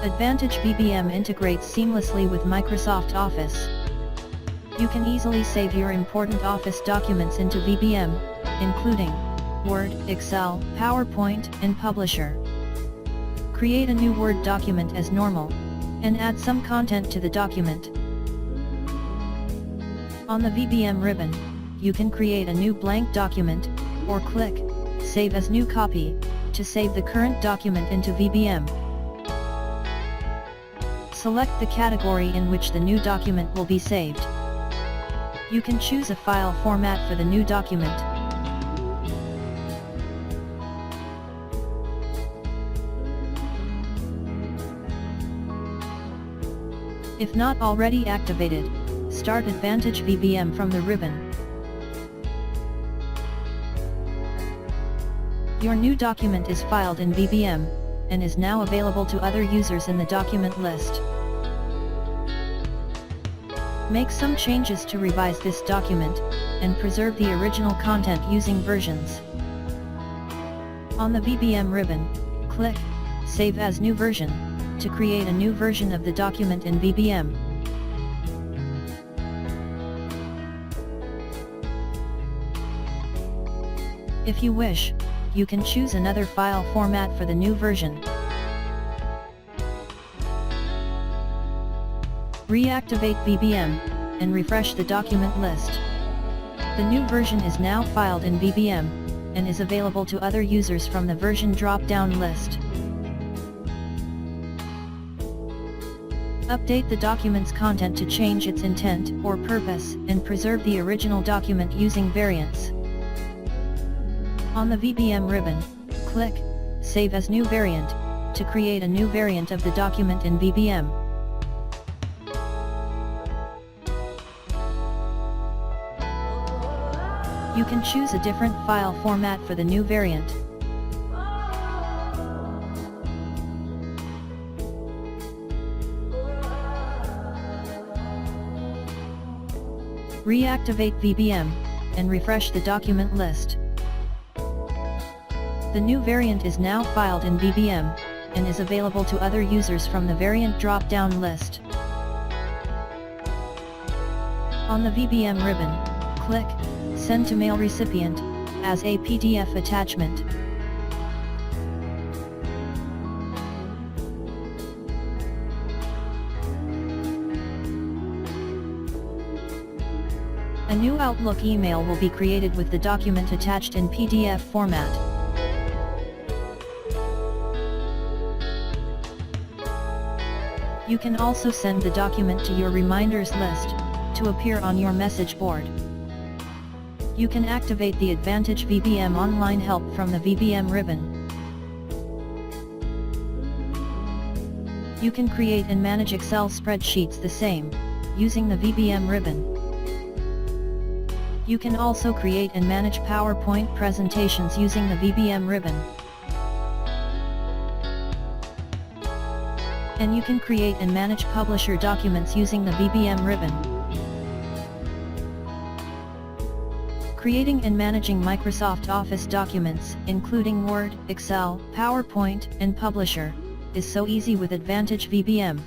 Advantage VBM integrates seamlessly with Microsoft Office. You can easily save your important Office documents into VBM, including Word, Excel, PowerPoint, and Publisher. Create a new Word document as normal, and add some content to the document. On the VBM ribbon, you can create a new blank document, or click Save as New Copy, to save the current document into VBM. Select the category in which the new document will be saved. You can choose a file format for the new document. If not already activated, start Advantage VBM from the ribbon. Your new document is filed in VBM, and is now available to other users in the document list. Make some changes to revise this document, and preserve the original content using versions. On the VBM ribbon, click Save as New Version, to create a new version of the document in VBM. If you wish, you can choose another file format for the new version. Reactivate VBM, and refresh the document list. The new version is now filed in VBM, and is available to other users from the version drop-down list. Update the document's content to change its intent or purpose, and preserve the original document using variants. On the VBM ribbon, click Save as New Variant, to create a new variant of the document in VBM. You can choose a different file format for the new variant. Reactivate VBM, and refresh the document list. The new variant is now filed in VBM, and is available to other users from the variant drop-down list. On the VBM ribbon, click Send to Mail Recipient, as a PDF attachment. A new Outlook email will be created with the document attached in PDF format. You can also send the document to your reminders list, to appear on your message board. You can activate the Advantage VBM online help from the VBM ribbon. You can create and manage Excel spreadsheets the same, using the VBM ribbon. You can also create and manage PowerPoint presentations using the VBM ribbon. And you can create and manage Publisher documents using the VBM ribbon. Creating and managing Microsoft Office documents, including Word, Excel, PowerPoint, and Publisher, is so easy with Advantage VBM.